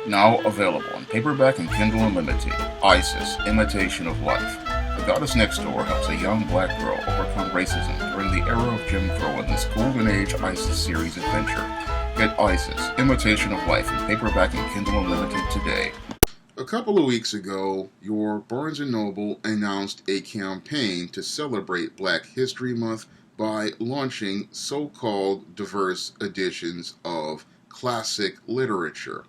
Now available in paperback and Kindle Unlimited, Isis, Imitation of Life. The Goddess Next Door helps a young black girl overcome racism during the era of Jim Crow in this Golden Age Isis series adventure. Get Isis, Imitation of Life in paperback and Kindle Unlimited today. A couple of weeks ago, your Barnes & Noble announced a campaign to celebrate Black History Month by launching so-called diverse editions of classic literature.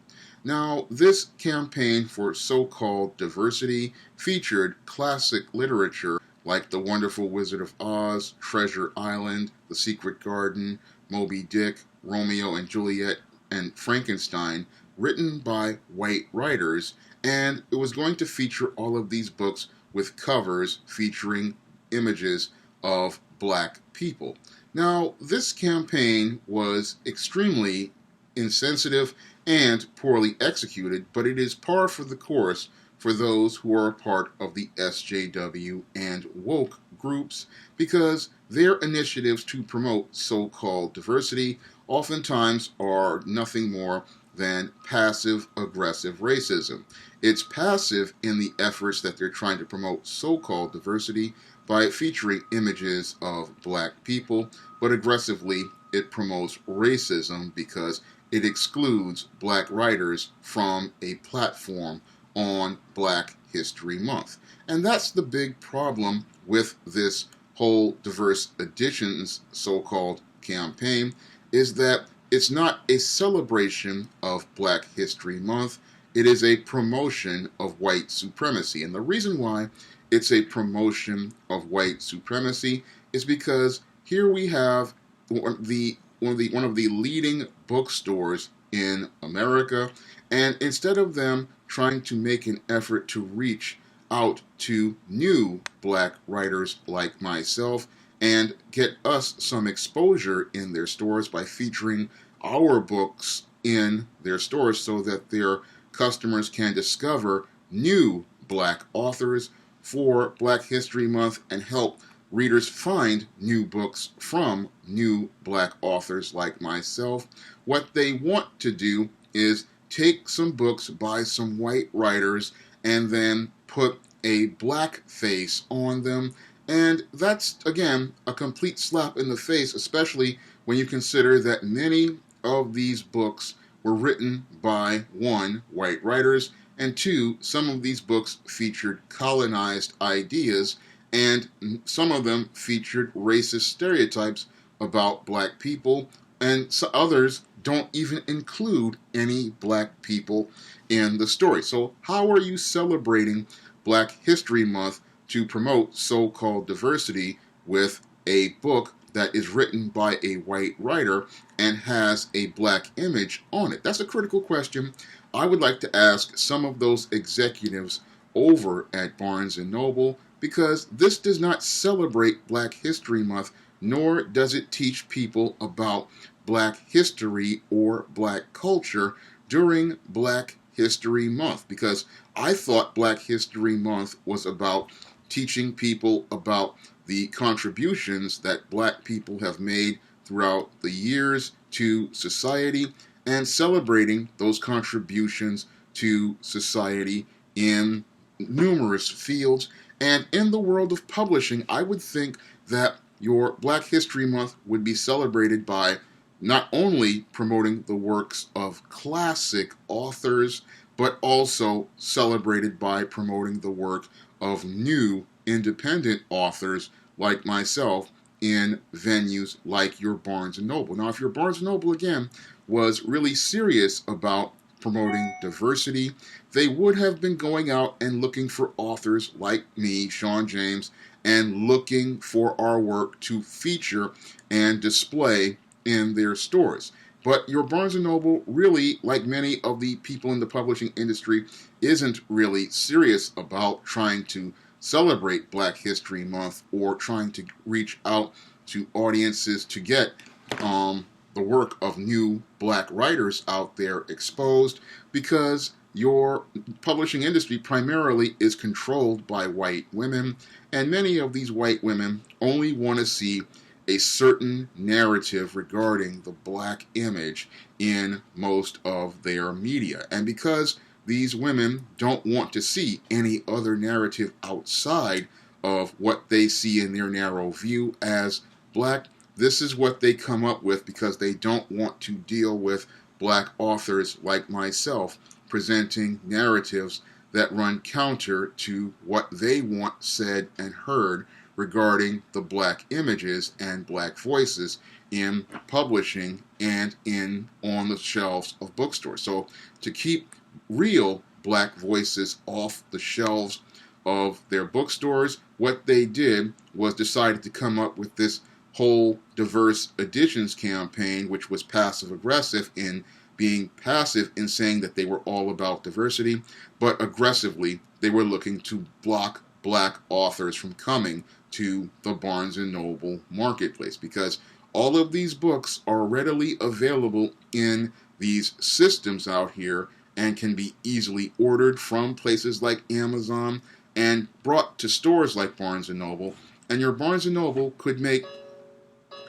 Now, this campaign for so-called diversity featured classic literature like The Wonderful Wizard of Oz, Treasure Island, The Secret Garden, Moby Dick, Romeo and Juliet, and Frankenstein, written by white writers, and it was going to feature all of these books with covers featuring images of black people. Now, this campaign was extremely insensitive and poorly executed, but it is par for the course for those who are a part of the SJW and woke groups, because their initiatives to promote so-called diversity oftentimes are nothing more than passive-aggressive racism. It's passive in the efforts that they're trying to promote so-called diversity by featuring images of black people, but aggressively it promotes racism because it excludes black writers from a platform on Black History Month. And that's the big problem with this whole diverse editions so-called campaign, is that it's not a celebration of Black History Month, it is a promotion of white supremacy. And the reason why it's a promotion of white supremacy is because here we have one of the leading bookstores in America, and instead of them trying to make an effort to reach out to new black writers like myself and get us some exposure in their stores by featuring our books in their stores so that their customers can discover new black authors for Black History Month and help readers find new books from new black authors like myself. What they want to do is take some books by some white writers and then put a black face on them. And that's, again, a complete slap in the face, especially when you consider that many of these books were written by, one, white writers, and two, some of these books featured colonized ideas, and some of them featured racist stereotypes about black people, and others don't even include any black people in the story. So how are you celebrating Black History Month to promote so-called diversity with a book that is written by a white writer and has a black image on it? That's a critical question I would like to ask some of those executives over at Barnes & Noble, because this does not celebrate Black History Month, nor does it teach people about black history or black culture during Black History Month, because I thought Black History Month was about teaching people about the contributions that black people have made throughout the years to society and celebrating those contributions to society in numerous fields. And in the world of publishing, I would think that your Black History Month would be celebrated by not only promoting the works of classic authors, but also celebrated by promoting the work of new independent authors like myself in venues like your Barnes & Noble. Now, if your Barnes & Noble, again, was really serious about promoting diversity, they would have been going out and looking for authors like me, Sean James, and looking for our work to feature and display in their stores. But your Barnes & Noble, really, like many of the people in the publishing industry, isn't really serious about trying to celebrate Black History Month or trying to reach out to audiences to get the work of new black writers out there exposed, because your publishing industry primarily is controlled by white women, and many of these white women only want to see a certain narrative regarding the black image in most of their media. And because these women don't want to see any other narrative outside of what they see in their narrow view as black, this is what they come up with because they don't want to deal with black authors like myself presenting narratives that run counter to what they want said and heard regarding the black images and black voices in publishing and on the shelves of bookstores. So to keep real black voices off the shelves of their bookstores, what they did was decided to come up with this whole diverse editions campaign, which was passive aggressive in being passive in saying that they were all about diversity, but aggressively they were looking to block black authors from coming to the Barnes & Noble marketplace, because all of these books are readily available in these systems out here and can be easily ordered from places like Amazon and brought to stores like Barnes & Noble. And your Barnes & Noble could make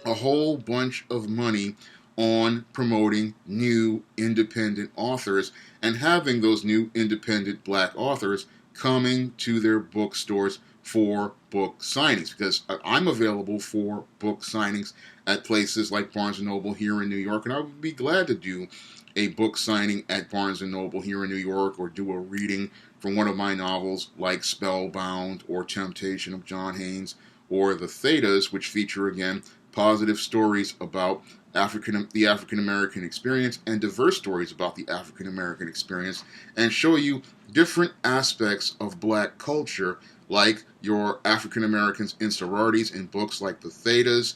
a whole bunch of money on promoting new independent authors and having those new independent black authors coming to their bookstores for book signings, because I'm available for book signings at places like Barnes & Noble here in New York, and I would be glad to do a book signing at Barnes & Noble here in New York, or do a reading from one of my novels like Spellbound or Temptation of John Haynes, or The Thetas, which feature, again, positive stories about the African American experience and diverse stories about the African American experience, and show you different aspects of black culture, like your African Americans in sororities in books like The Thetas,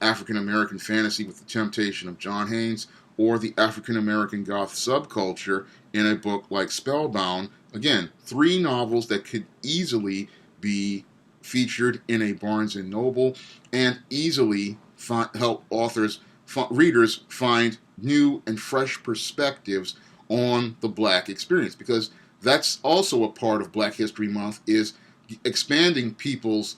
African American fantasy with The Temptation of John Haynes, or the African American goth subculture in a book like Spellbound. Again, 3 novels that could easily be featured in a Barnes & Noble and easily help readers find new and fresh perspectives on the black experience, because that's also a part of Black History Month, is expanding people's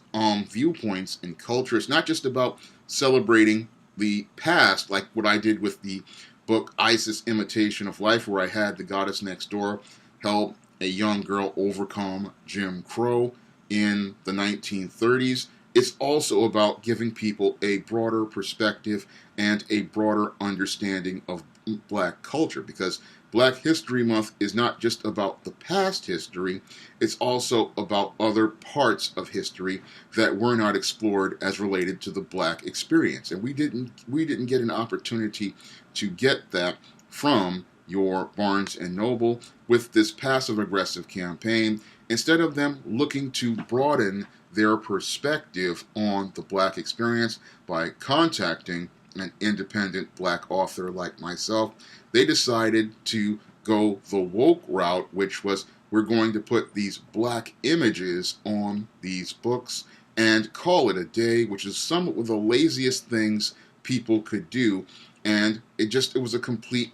viewpoints and culture. It's not just about celebrating the past, like what I did with the book Isis Imitation of Life, where I had the goddess next door help a young girl overcome Jim Crow in the 1930s. It's also about giving people a broader perspective and a broader understanding of black culture, because Black History Month is not just about the past history, it's also about other parts of history that were not explored as related to the black experience. And we didn't get an opportunity to get that from your Barnes & Noble with this passive-aggressive campaign, instead of them looking to broaden their perspective on the black experience by contacting an independent black author like myself. They decided to go the woke route, which was, we're going to put these black images on these books and call it a day, which is some of the laziest things people could do. And it was a complete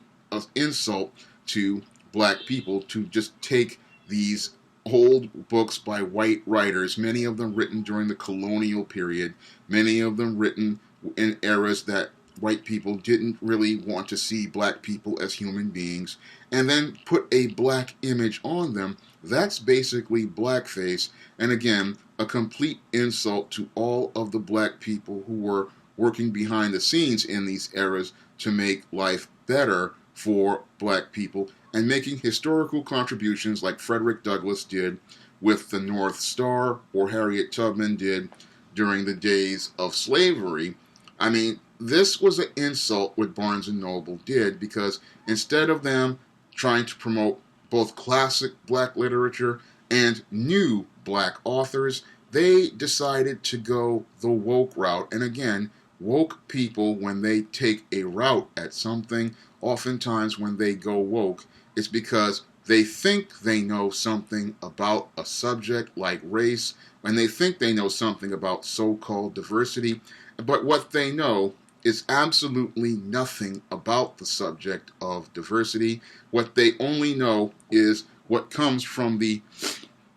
insult to black people to just take these old books by white writers, many of them written during the colonial period, many of them written in eras that white people didn't really want to see black people as human beings, and then put a black image on them. That's basically blackface, and again, a complete insult to all of the black people who were working behind the scenes in these eras to make life better for black people, and making historical contributions like Frederick Douglass did with the North Star, or Harriet Tubman did during the days of slavery. I mean, this was an insult what Barnes & Noble did, because instead of them trying to promote both classic black literature and new black authors, they decided to go the woke route. And again, woke people, when they take a route at something, oftentimes when they go woke, it's because they think they know something about a subject like race, and they think they know something about so-called diversity, but what they know is absolutely nothing about the subject of diversity. What they only know is what comes from the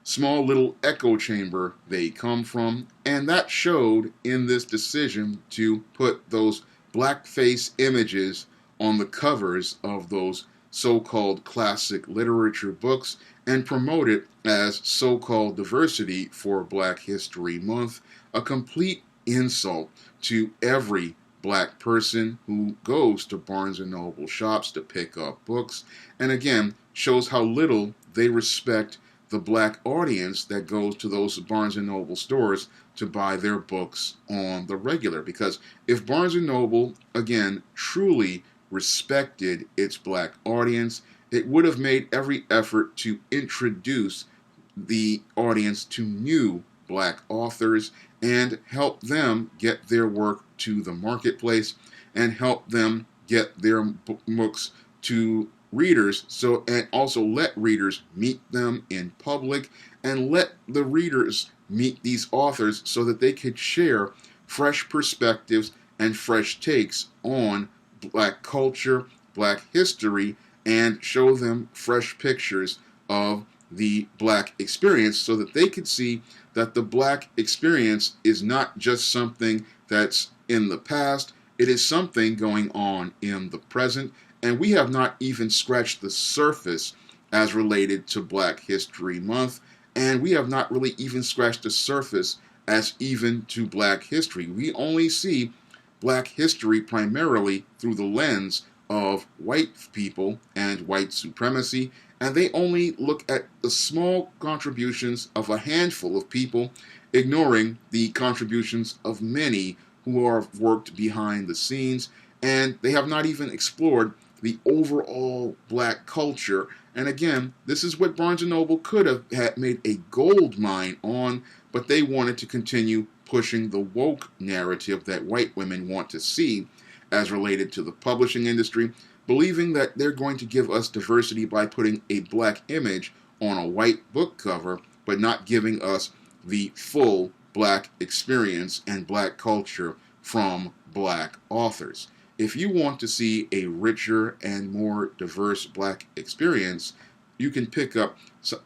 small little echo chamber they come from, and that showed in this decision to put those blackface images on the covers of those so-called classic literature books and promote it as so-called diversity for Black History Month, a complete insult to every Black person who goes to Barnes & Noble shops to pick up books, and again shows how little they respect the Black audience that goes to those Barnes & Noble stores to buy their books on the regular. Because if Barnes & Noble, again, truly respected its Black audience, it would have made every effort to introduce the audience to new Black authors and help them get their work to the marketplace and help them get their books to readers, and also let readers meet them in public and let the readers meet these authors so that they could share fresh perspectives and fresh takes on Black culture, Black history, and show them fresh pictures of the Black experience so that they could see that the Black experience is not just something that's in the past, it is something going on in the present, and we have not even scratched the surface as related to Black History Month, and we have not really even scratched the surface as even to Black history. We only see Black history primarily through the lens of white people and white supremacy, and they only look at the small contributions of a handful of people, ignoring the contributions of many who have worked behind the scenes, and they have not even explored the overall Black culture. And again, this is what Barnes & Noble could have made a gold mine on, but they wanted to continue pushing the woke narrative that white women want to see as related to the publishing industry, believing that they're going to give us diversity by putting a Black image on a white book cover, but not giving us the full Black experience and Black culture from Black authors. If you want to see a richer and more diverse Black experience, you can pick up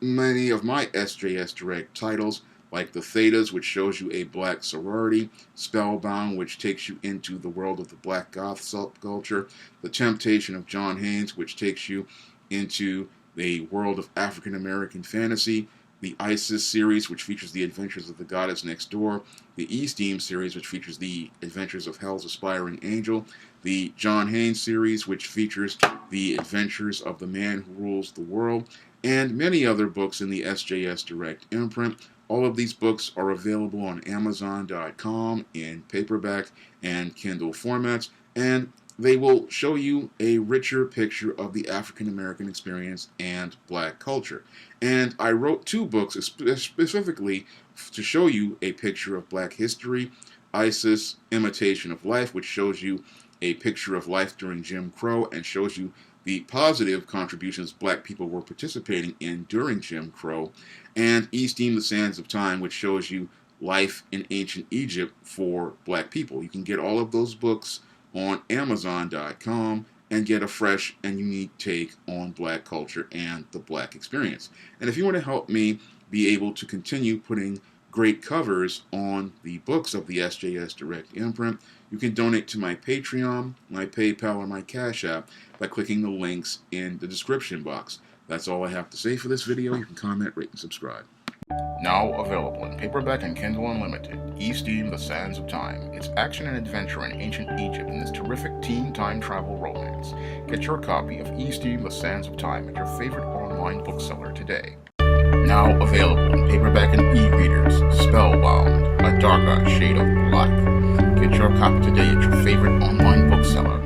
many of my SJS Direct titles, like The Thetas, which shows you a Black sorority, Spellbound, which takes you into the world of the Black goth subculture, The Temptation of John Haynes, which takes you into the world of African American fantasy, the Isis series, which features the adventures of the goddess next door, the Esteem series, which features the adventures of Hell's aspiring angel, the John Haynes series, which features the adventures of the man who rules the world, and many other books in the SJS Direct imprint. All of these books are available on Amazon.com in paperback and Kindle formats, and they will show you a richer picture of the African American experience and Black culture. And I wrote 2 books specifically to show you a picture of Black history: Isis, Imitation of Life, which shows you a picture of life during Jim Crow and shows you the positive contributions Black people were participating in during Jim Crow, and Esteem, the Sands of Time, which shows you life in ancient Egypt for Black people. You can get all of those books on Amazon.com and get a fresh and unique take on Black culture and the Black experience. And if you want to help me be able to continue putting great covers on the books of the SJS Direct imprint, you can donate to my Patreon, my PayPal, or my Cash App by clicking the links in the description box. That's all I have to say for this video. You can comment, rate, and subscribe. Now available in paperback and Kindle Unlimited, Esteem, The Sands of Time. It's action and adventure in ancient Egypt in this terrific teen time travel romance. Get your copy of Esteem, The Sands of Time at your favorite online bookseller today. Now available in paperback and e-readers, Spellbound, A Darker Shade of Black. Get your copy today at your favorite online bookseller.